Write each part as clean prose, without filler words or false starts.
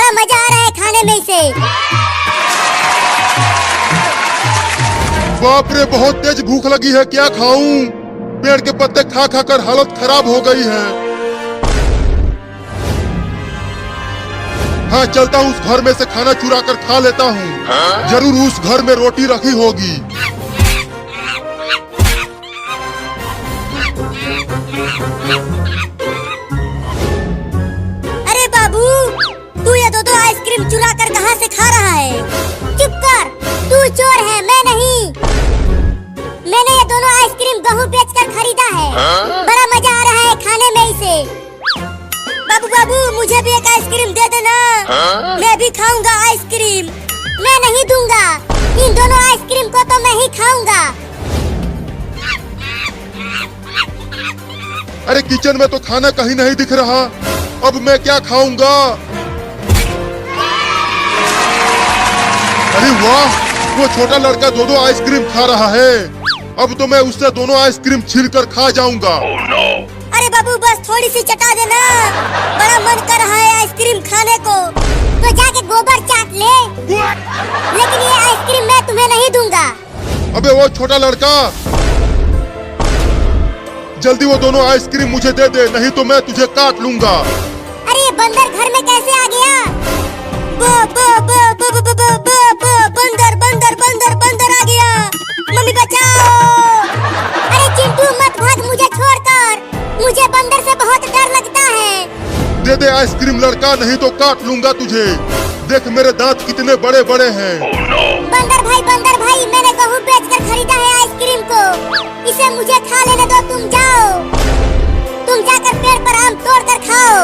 बड़ा मजा आ रहा है खाने में इसे। बाप रे, बहुत तेज भूख लगी है, क्या खाऊं? पेड़ के पत्ते खा खा कर हालत खराब हो गई है। हाँ, चलता हूँ उस घर में से खाना चुरा कर खा लेता हूँ। जरूर उस घर में रोटी रखी होगी। अरे बाबू, तू ये दो आइसक्रीम चुरा कर कहाँ से खा रहा है? चुप कर, तू चोर है, मैं नहीं। मैंने ये दोनों आइसक्रीम गेहूं बेचकर खरीदा है। बड़ा मजा आ रहा है खाने में इसे। बाबू बाबू, मुझे भी एक आइसक्रीम दे देना। मैं भी खाऊंगा आइसक्रीम। मैं नहीं दूंगा, इन दोनों आइसक्रीम को तो मैं ही खाऊंगा। अरे किचन में तो खाना कहीं नहीं दिख रहा, अब मैं क्या खाऊंगा? अरे वाह, वो छोटा लड़का दो आइसक्रीम खा रहा है। अब तो मैं उससे दोनों आइसक्रीम छील कर खा जाऊंगा। अरे बाबू, बस थोड़ी सी चटा देना, बड़ा मन कर रहा है आइसक्रीम खाने को। तो जाके गोबर चाट ले। लेकिन ये आइसक्रीम मैं तुम्हें नहीं दूंगा। अबे वो छोटा लड़का, जल्दी वो दोनों आइसक्रीम मुझे दे दे, नहीं तो मैं तुझे काट लूंगा। अरे ये बंदर घर में कैसे आ गया? बंदर बंदर बंदर बंदर आ गया। मम्मी बचाओ। अरे चिंटू, मत भाग मुझे छोड़कर, मुझे बंदर से बहुत डर लगता है। दे दे आइसक्रीम लड़का, नहीं तो काट लूंगा तुझे। देख मेरे दांत कितने बड़े बड़े हैं। बंदर भाई, मैंने गेहूं बेचकर खरीदा है आइसक्रीम को। इसे मुझे खा लेने दो, तुम जाओ। तुम जाकर पेड़ पर आम तोड़ कर खाओ।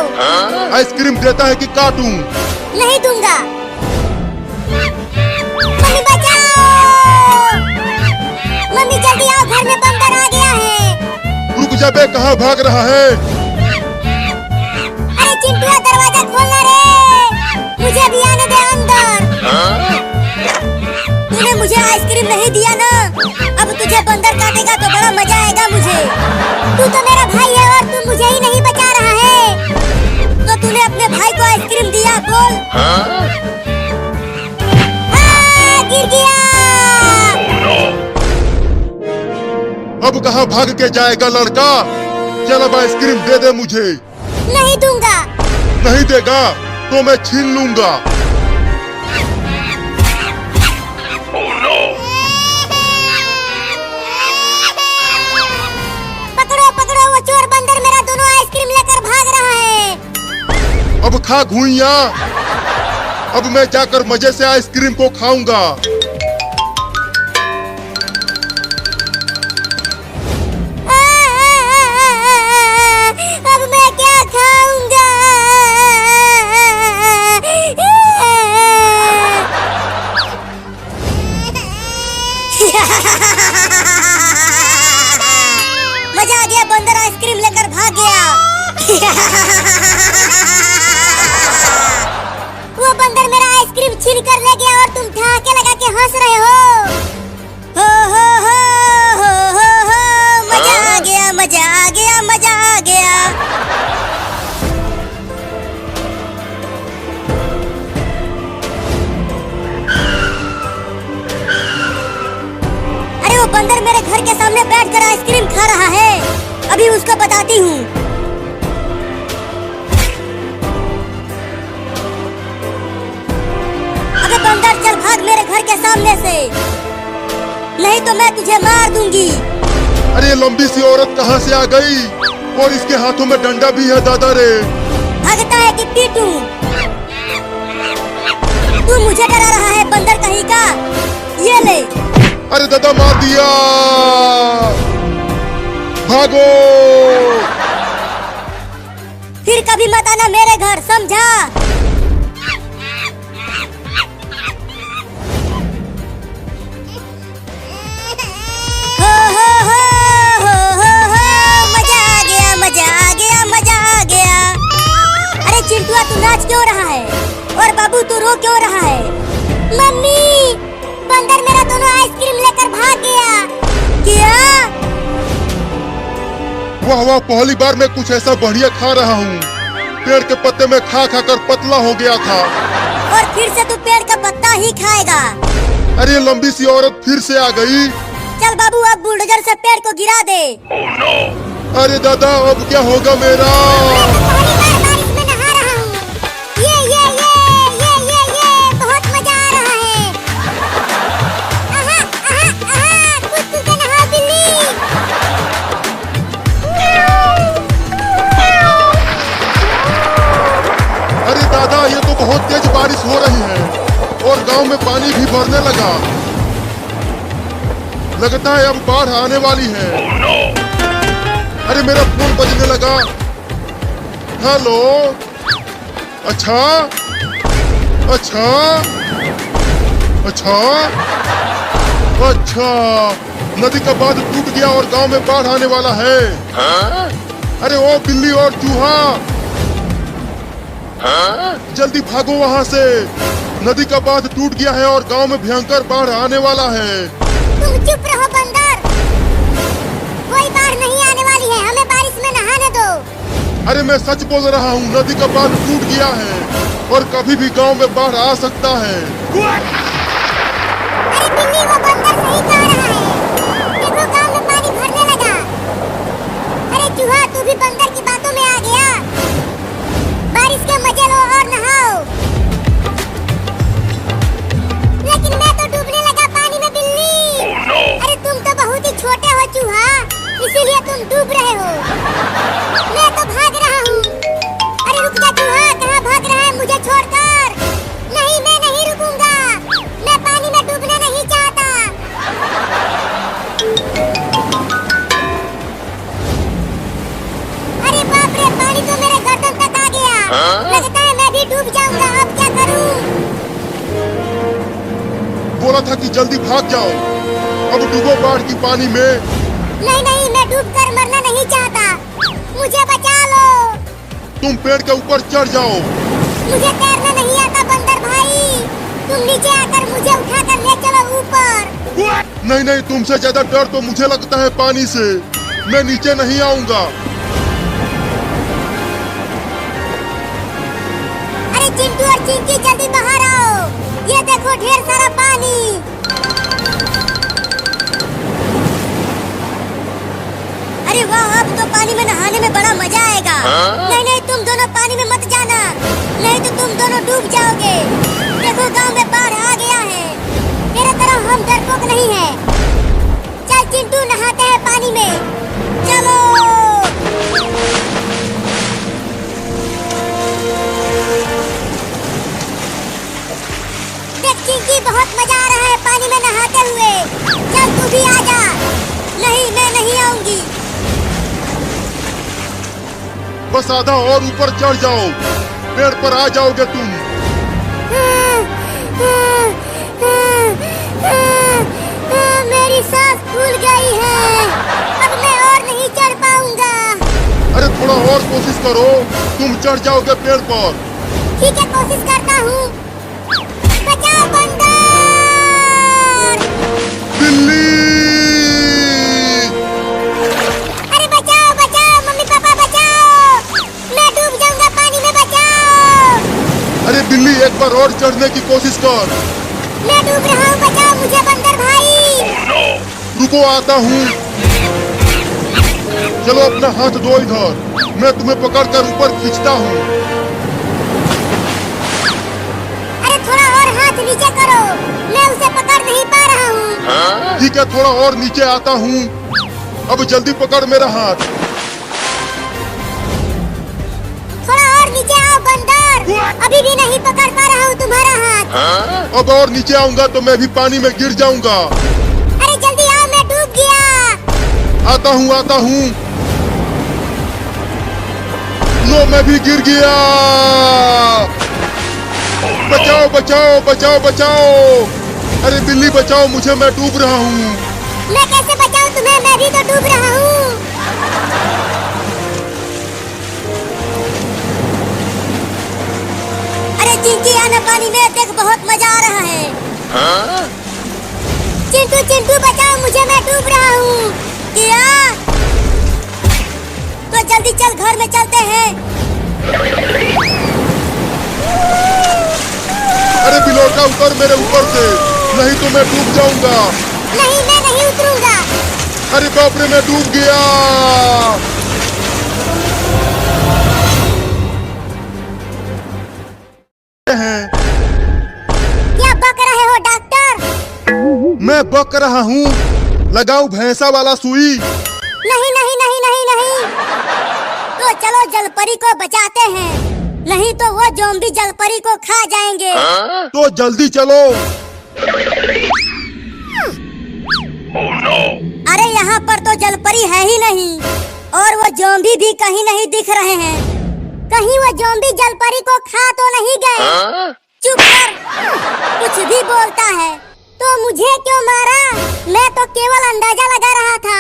आइसक्रीम देता है कि काटूं? नहीं दूंगा। मम्मी बचाओ। मम्मी जल्दी आओ, घर में बंदर आ गया है। रुक जा बे, कहाँ भाग रहा है? अरे चिंटू, दरवाजा खोलना रे, मुझे भी आने दे अंदर। तूने मुझे आइसक्रीम नहीं दिया ना, अब तुझे बंदर काटेगा तो बड़ा मजा आएगा मुझे। तू तो मेरा भाई है और तू मुझे ही नहीं बचा रहा है। तो तूने अपने भाई को आइसक्रीम दिया, बोल। गिर गया। अब कहाँ भाग के जाएगा लड़का? चल अब आइसक्रीम दे दे मुझे। नहीं दूंगा। नहीं देगा तो मैं छीन लूंगा। पकड़ो पकड़ो, वो चोर बंदर मेरा दोनों आइसक्रीम लेकर भाग रहा है। अब खा घुइया। अब मैं जाकर मजे से आइसक्रीम को खाऊंगा। अब मैं क्या खाऊंगा? मजा आ गया, बंदर आइसक्रीम लेकर भाग गया। वो बंदर मेरा आइसक्रीम छीन कर ले गया और तुम ठहाके लगा के हंस रहे हो। मजा आ गया, मजा आ गया, मजा आ गया। अरे वो बंदर मेरे घर के सामने बैठकर आइसक्रीम खा रहा है, अभी उसको बताती हूँ। अबे बंदर, चल भाग मेरे घर के सामने से, नहीं तो मैं तुझे मार दूंगी। अरे ये लंबी सी औरत कहाँ से आ गई? और इसके हाथों में डंडा भी है, दादा रे। भागता है कि पीटूं? तू मुझे डरा रहा है बंदर कहीं का? ये ले। अरे दादा, मार दिया। भागो। फिर कभी मत आना मेरे घर, समझा? मजा आ गया, मजा आ गया, मजा आ गया। अरे चिंटुआ, तू नाच क्यों रहा है? और बाबू, तू रो क्यों रहा है? मम्मी, बंदर मेरा दोनों आइसक्रीम लेकर भाग गया। क्या? वाह वाह, पहली बार मैं कुछ ऐसा बढ़िया खा रहा हूँ। पेड़ के पत्ते में खा खा कर पतला हो गया था। और फिर से तू पेड़ का पत्ता ही खाएगा। अरे लंबी सी औरत फिर से आ गई। चल बाबू अब बुलडोजर से पेड़ को गिरा दे। अरे दादा अब क्या होगा मेरा? मैं तो पहली बार बारिश में नहा रहा हूँ। ये बहुत मजा आ रहा है। आहा, आहा, आहा, कूद कूद के नहा बिल्ली। अरे दादा ये तो बहुत तेज बारिश हो रही है और गांव में पानी भी भरने लगा। लगता है अब बाढ़ आने वाली है। अरे मेरा फोन बजने लगा। हेलो। अच्छा अच्छा अच्छा अच्छा, नदी का बांध टूट गया और गांव में बाढ़ आने वाला है। अरे ओ बिल्ली और चूहा, जल्दी भागो वहाँ से। नदी का बांध टूट गया है और गांव में भयंकर बाढ़ आने वाला है। तुम चुप रहो बंदर, कोई बाढ़ नहीं आने वाली है, हमें बारिश में नहाने दो। अरे मैं सच बोल रहा हूँ, नदी का बांध टूट गया है और कभी भी गांव में बाढ़ आ सकता है। अरे बिल्ली वो बंदर सही कह रहा है, देखो गांव में पानी भरने लगा। अरे चूहा तू भी बंदर की बातों में आ गया। बारिश के मजे लो और नहाओ। लेकिन मैं तो डूबने लगा पानी में बिल्ली। अरे तुम तो बहुत ही छोटे हो चूहा, इसीलिए तुम डूब रहे हो। मैं तो भाग रहा हूँ। अरे रुक जा चूहा, कहाँ भाग रहा है मुझे छोड़कर? नहीं मैं नहीं रुकूंगा, मैं पानी में डूबना नहीं चाहता। अरे बाप रे, पानी तो मेरे गर्दन तक आ गया। लगता है मैं भी डूब जाऊंगा, अब क्या करूं? बोला था कि जल्दी भाग जाओ, अब डूबो बाढ़ की पानी में। नहीं मैं डूबकर मरना नहीं चाहता, मुझे बचा लो। तुम पेड़ के ऊपर चढ़ जाओ। मुझे तैरना नहीं आता बंदर भाई, तुम नीचे आकर मुझे उठाकर ले चलो ऊपर। नहीं तुमसे ज्यादा डर तो मुझे लगता है पानी से। मैं नीचे नहीं आऊंगा। अरे चिंटू और चिंकी जल्दी बाहर आओ, ये देखो ढेर सारा पानी। अरे वाह, अब तो पानी में नहाने में बड़ा मजा आएगा। नहीं तुम दोनों पानी में मत जाना, नहीं तो तुम दोनों डूब जाओगे। देखो गांव में बाढ़ आ गया है, तेरे तरह हम डरपोक नहीं है। चल चिंटू नहाते हैं पानी में, चलो। देख चिंकी, बहुत मजा आ रहा है पानी में नहाते हुए। चल तू भी आ जा। नहीं मैं नहीं आऊंगी। बस आधा और ऊपर चढ़ जाओ, पेड़ पर आ जाओगे तुम। मेरी सांस फूल गई है, अब मैं और नहीं चढ़ पाऊंगा। अरे थोड़ा और कोशिश करो, तुम चढ़ जाओगे पेड़ पर। ठीक है कोशिश करता हूँ। बचाओ बंदर! बिल्ली! अरे बचाओ बचाओ, मम्मी पापा बचाओ, मैं डूब जाऊंगा पानी में, बचाओ। अरे बिल्ली एक बार और चढ़ने की कोशिश कर। मैं डूब रहा हूँ, बचाओ मुझे बंदर भाई। रुको आता हूँ। चलो अपना हाथ दो इधर, मैं तुम्हें पकड़कर ऊपर खींचता हूँ। अरे थोड़ा और हाथ नीचे करो, मैं उसे पकड़ नहीं पा रहा हूँ। ठीक है थोड़ा और नीचे आता हूँ, अब जल्दी पकड़ मेरा हाथ। थोड़ा और नीचे आओ बंदर, अभी भी नहीं पकड़ पा रहा हूँ तुम्हारा हाथ। अब और नीचे आऊंगा तो मैं भी पानी में गिर जाऊंगा। अरे जल्दी आओ, मैं डूब गया। आता हूँ। लो मैं भी गिर गया। बचाओ बचाओ बचाओ बचाओ। अरे बिल्ली बचाओ मुझे, मैं डूब रहा हूँ। मैं कैसे बचाऊं तुम्हें, मैं भी तो डूब रहा हूँ। अरे चिंकी आना पानी में, देख बहुत मजा आ रहा है। चिंटू चिंटू बचाओ मुझे, मैं डूब रहा हूँ। क्या? तो जल्दी चल, घर में चलते हैं। अरे बिलोटा उतर मेरे ऊपर से, नहीं तो मैं डूब जाऊंगा। नहीं, मैं नहीं उतरूंगा। अरे बाप रे, मैं डूब गया। क्या बक रहे हो डॉक्टर? मैं बक रहा हूँ, लगाऊं भैंसा वाला सुई? नहीं नहीं नहीं नहीं नहीं। तो चलो जलपरी को बचाते हैं, नहीं तो वो ज़ॉम्बी जलपरी को खा जाएंगे। तो जल्दी चलो। अरे यहाँ पर तो जलपरी है ही नहीं, और वो ज़ॉम्बी भी कहीं नहीं दिख रहे हैं। कहीं वो ज़ॉम्बी जलपरी को खा तो नहीं गए? चुप कर, कुछ भी बोलता है। तो मुझे क्यों मारा? मैं तो केवल अंदाजा लगा रहा था।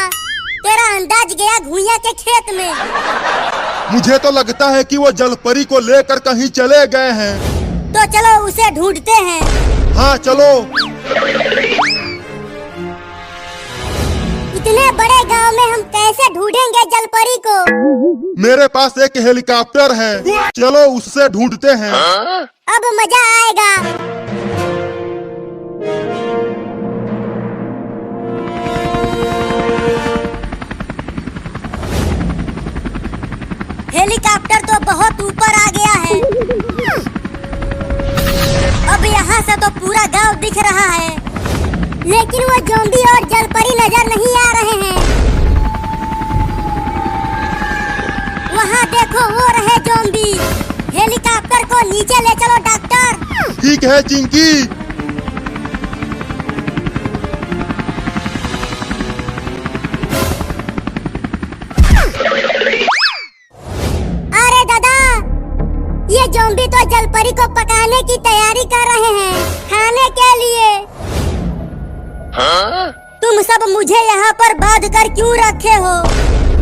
तेरा अंदाज गया घुइयां के खेत में। मुझे तो लगता है कि वो जलपरी को लेकर कहीं चले गए हैं। तो चलो उसे ढूंढते हैं। हाँ चलो। इतने बड़े गांव में हम कैसे ढूंढेंगे जलपरी को? मेरे पास एक हेलीकॉप्टर है, चलो उससे ढूंढते हैं। अब मजा आएगा। हेलीकॉप्टर तो बहुत ऊपर आ गया है। अब यहाँ से तो पूरा गांव दिख रहा है, लेकिन वो ज़ॉम्बी और जलपरी नजर नहीं आ रहे हैं। वहाँ देखो, वो रहे ज़ॉम्बी। हेलीकॉप्टर को नीचे ले चलो डॉक्टर। ठीक है चिंकी। अरे दादा, ये ज़ॉम्बी तो जलपरी को पकाने की तैयारी कर रहे हैं, खाने के लिए। तुम सब मुझे यहाँ पर बांध कर क्यों रखे हो?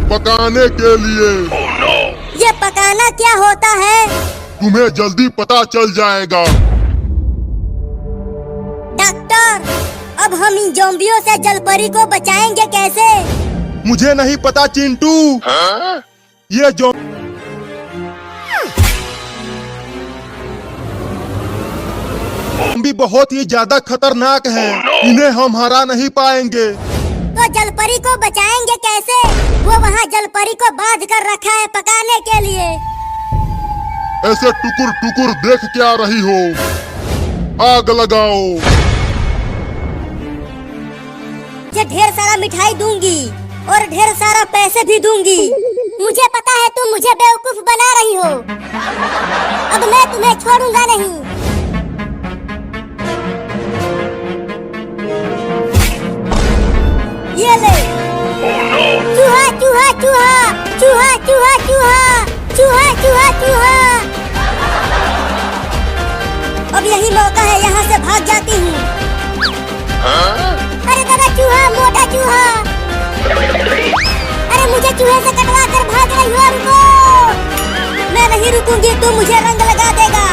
पकाने के लिए। ये पकाना क्या होता है? तुम्हें जल्दी पता चल जाएगा। डॉक्टर, अब हम इन ज़ॉम्बियों से जलपरी को बचाएंगे कैसे? मुझे नहीं पता चिंटू। ये ज़ॉम्बी बहुत ही ज्यादा खतरनाक हैं। इन्हें हम हरा नहीं पाएंगे। तो जलपरी को बचाएंगे कैसे? वो वहाँ जलपरी को बांध कर रखा है पकाने के लिए। ऐसे टुकुर टुकुर देख क्या रही हो? आग लगाओ। ये ढेर सारा मिठाई दूंगी और ढेर सारा पैसे भी दूंगी। मुझे पता है तुम मुझे बेवकूफ बना रही हो। अब मैं तुम्हें छोड़ूंगा नहीं। ये ले। चूहा चूहा चूहा चूहा चूहा चूहा चूहा चूहा चूहा। अब यही मौका है, यहाँ से भाग जाती हूँ। अरे दादा, चूहा, मोटा चूहा। अरे मुझे चूहे से कटवा कर भाग रही हो, रुको। मैं नहीं रुकूंगी, तू मुझे रंग लगा देगा।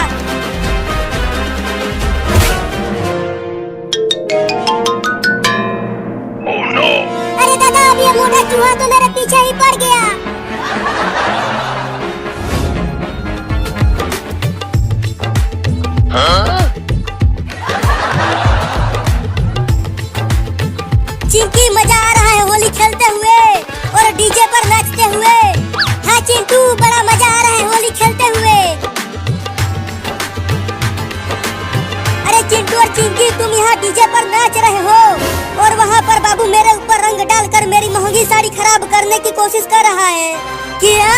अरे दादा, अब ये मोटा चूहा तो मेरे पीछे ही पड़ गया। चिंकी, मजा आ रहा है होली खेलते हुए और डीजे पर नाचते हुए। हाँ चिंटू, बड़ा मजा आ रहा है होली खेलते हुए। अरे चिंटू और चिंकी, तुम यहाँ डीजे पर नाच रहे हो और वहाँ पर बाबू मेरे ऊपर रंग डालकर मेरी महंगी साड़ी खराब करने की कोशिश कर रहा है। क्या?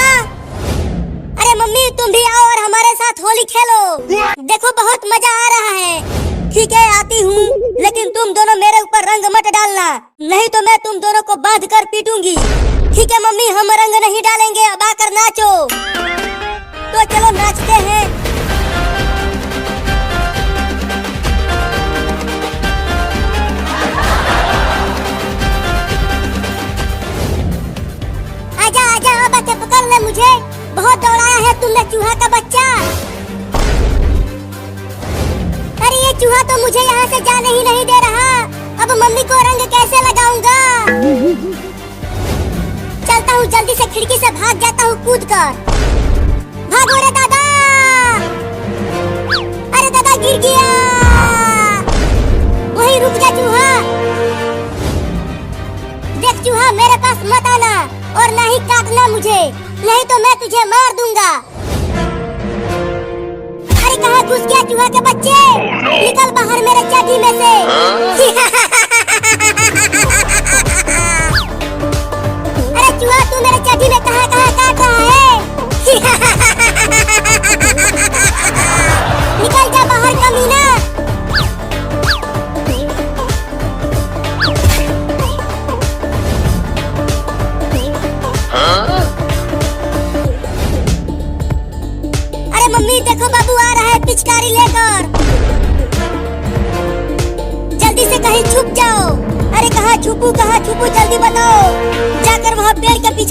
अरे मम्मी, तुम भी आओ और हमारे साथ होली खेलो। देखो बहुत मजा आ रहा है। ठीक है, आती हूँ, लेकिन तुम दोनों मेरे ऊपर रंग मत डालना, नहीं तो मैं तुम दोनों को बांध कर पीटूंगी। ठीक है मम्मी, हम रंग नहीं डालेंगे, अब आकर नाचो। तो चलो नाचते हैं। आजा आजा, अब आके पकड़ ले मुझे। बहुत दौड़ाया है तुमने चूहा का बच्चा। अरे ये चूहा तो मुझे यहाँ से जाने ही नहीं दे रहा। अब मम्मी को रंग कैसे लगाऊंगा? चलता हूँ, जल्दी से खिड़की से भाग जाता हूँ कूद कर। भागो रे दादा, अरे दादा गिर गया। वहीं रुक जा चूहा, देख चूहा मेरे पास मत आना और ना ही काटना मुझे, नहीं तो मैं तुझे मार दूंगा। अरे कहाँ घुस गया चूहा के बच्चे, निकल बाहर मेरे चड्डी में से। अरे चूहा तू मेरे चड्डी में कहाँ कहाँ काट रहा है? निकल जा बाहर कमीना। अरे मम्मी देखो बाबू आ रहा है पिचकारी लेकर, जल्दी से कहीं छुप जाओ। अरे कहाँ छुपू जल्दी बताओ, जाकर वहाँ पेड़ के पीछे